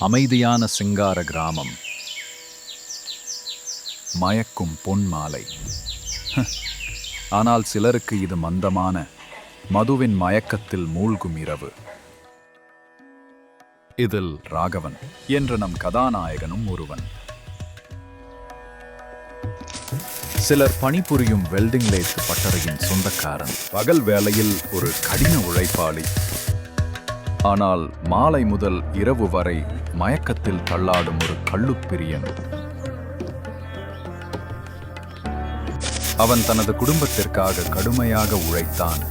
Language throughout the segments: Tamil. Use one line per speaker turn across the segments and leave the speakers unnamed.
அமைதியான சிங்கார கிராமம், மயக்கும் பொன் மாலை. ஆனால் சிலருக்கு இது மந்தமான மதுவின் மயக்கத்தில் மூழ்கும் இரவு. இதில் ராகவன் என்ற நம் கதாநாயகனும் ஒருவன். சிலர் பணிபுரியும் வெல்டிங் லேத் பட்டறையின் சொந்தக்காரன். பகல் வேளையில் ஒரு கடின உழைப்பாளி. ஆனால் மாலை முதல் இரவு வரை மயக்கத்தில் தள்ளாடும் ஒரு கள்ளுப்பிரியன். அவன் தனது குடும்பத்திற்காக கடுமையாக உழைத்தான்.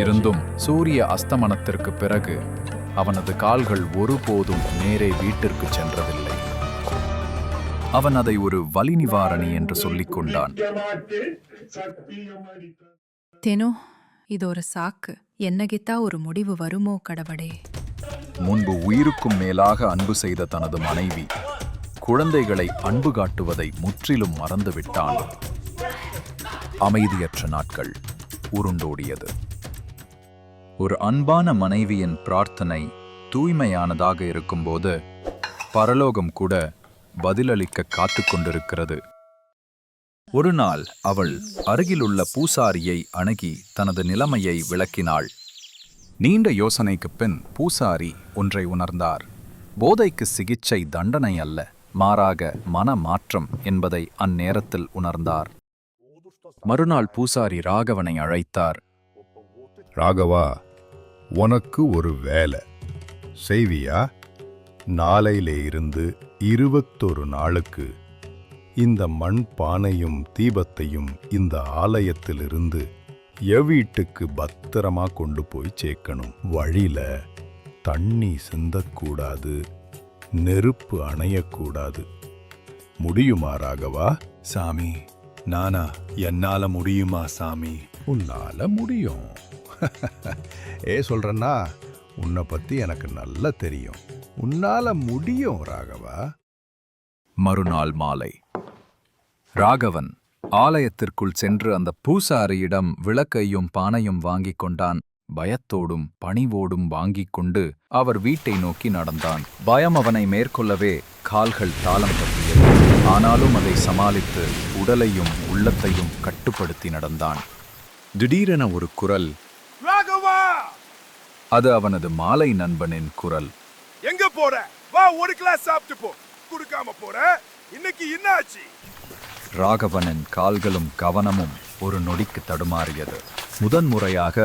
இருந்தும் சூரிய அஸ்தமனத்திற்கு பிறகு அவனது கால்கள் ஒருபோதும் நேரே வீட்டிற்கு சென்றதில்லை. அவன் அதை ஒரு வலி நிவாரணி என்று சொல்லிக் கொண்டான்.
தெனோ இது ஒரு சாக்கு. என்னகித்தா ஒரு முடிவு வருமோ கடவுளே.
முன்பு உயிருக்கும் மேலாக அன்பு செய்த தனது மனைவி குழந்தைகளை அன்பு காட்டுவதை முற்றிலும் மறந்துவிட்டான். அமைதியற்ற நாட்கள் உருண்டோடியது. ஒரு அன்பான மனைவியின் பிரார்த்தனை தூய்மையானதாக இருக்கும்போது பரலோகம் கூட பதிலளிக்க காத்து கொண்டிருக்கிறது. ஒரு நாள் அவள் அருகிலுள்ள பூசாரியை அணுகி தனது நிலைமையை விளக்கினாள். நீண்ட யோசனைக்குப் பின் பூசாரி ஒன்றை உணர்ந்தார். போதைக்கு சிகிச்சை தண்டனை அல்ல, மாறாக மன மாற்றம் என்பதை அந்நேரத்தில் உணர்ந்தார். மறுநாள் பூசாரி ராகவனை அழைத்தார்.
ராகவா, உனக்கு ஒரு வேலை செய்வியா? நாளையிலே இருந்து 21 நாளுக்கு இந்த மண் பானையும் தீபத்தையும் இந்த ஆலயத்திலிருந்து வீட்டுக்கு பத்திரமா கொண்டு போய் சேர்க்கணும். வழியில தண்ணி சிந்தக்கூடாது, நெருப்பு அணையக்கூடாது. முடியுமா ராகவா?
சாமி, நானா? என்னால முடியுமா சாமி?
உன்னால முடியும். சொல்றேன்னா, உன்னை பத்தி எனக்கு நல்லா தெரியும். உன்னால முடியும் ராகவா.
மறுநாள் மாலை ராகவன் ஆலயத்திற்குள் சென்று அந்த பூசாரியிடம் விளக்கையும் பானையும் வாங்கிக் கொண்டான். பயத்தோடும் பணிவோடும் வாங்கிக் கொண்டு அவர் வீட்டை நோக்கி நடந்தான். பயம் அவனை மேற்கொள்ளவே கால்கள் தாளம் தப்பியது. ஆனாலும் அதை சமாளித்து உடலையும் உள்ளத்தையும் கட்டுப்படுத்தி நடந்தான். திடீரென ஒரு குரல். அது அவனது மாலை நண்பனின் குரல்.
எங்க போற? வா, ஒரு கிளாஸ் சாப்பிட்டு போ. குடுக்காம போற? இன்னைக்கு என்ன ஆச்சு?
ராகவனின் கால்களும் கவனமும் ஒரு நொடிக்கு தடுமாறியது. முதன்முறையாக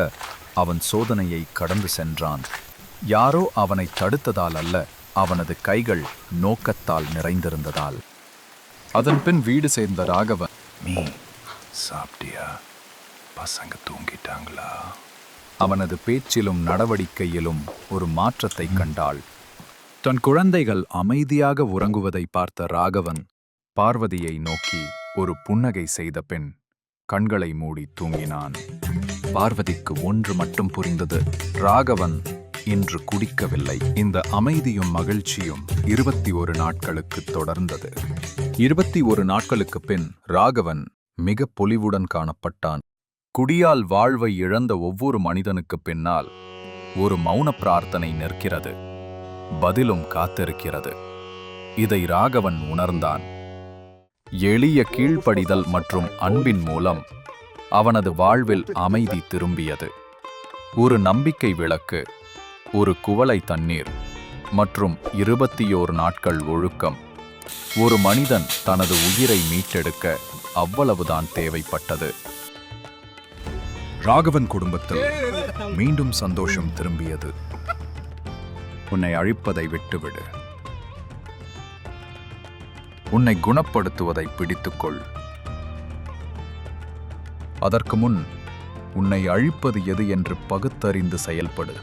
அவன் சோதனையை கடந்து சென்றான். யாரோ அவனை தடுத்ததால் அல்ல, அவனது கைகள் நோக்கத்தால் நிறைந்திருந்ததால். அதன்பின் வீடு சேர்ந்த ராகவன்,
நீ சாப்பிட்டியா? பசங்க தூங்கிட்டாங்களா?
அவனது பேச்சிலும் நடவடிக்கையிலும் ஒரு மாற்றத்தை கண்டாள். தன் குழந்தைகள் அமைதியாக உறங்குவதை பார்த்த ராகவன் பார்வதியை நோக்கி ஒரு புன்னகை செய்த பின் கண்களை மூடி தூங்கினான். பார்வதிக்கு ஒன்று மட்டும் புரிந்தது. ராகவன் இன்று குடிக்கவில்லை. இந்த அமைதியும் மகிழ்ச்சியும் 21 நாட்களுக்கு தொடர்ந்தது. 21 நாட்களுக்கு பின் ராகவன் மிக பொலிவுடன் காணப்பட்டான். குடியால் வாழ்வை இழந்த ஒவ்வொரு மனிதனுக்கு பின்னால் ஒரு மௌன பிரார்த்தனை நிற்கிறது, பதிலும் காத்திருக்கிறது. இதை ராகவன் உணர்ந்தான். எளிய கீழ்ப்படிதல் மற்றும் அன்பின் மூலம் அவனது வாழ்வில் அமைதி திரும்பியது. ஒரு நம்பிக்கை விளக்கு, ஒரு குவளை தண்ணீர் மற்றும் 21 நாட்கள் ஒழுக்கம். ஒரு மனிதன் தனது உயிரை மீட்டெடுக்க அவ்வளவுதான் தேவைப்பட்டது. ராகவன் குடும்பத்தில் மீண்டும் சந்தோஷம் திரும்பியது. உன்னை அழிப்பதை விட்டுவிடு. உன்னை குணப்படுத்துவதை பிடித்துக்கொள். அதற்கு முன் உன்னை அழிப்பது எது என்று பகுத்தறிந்து செயல்படு.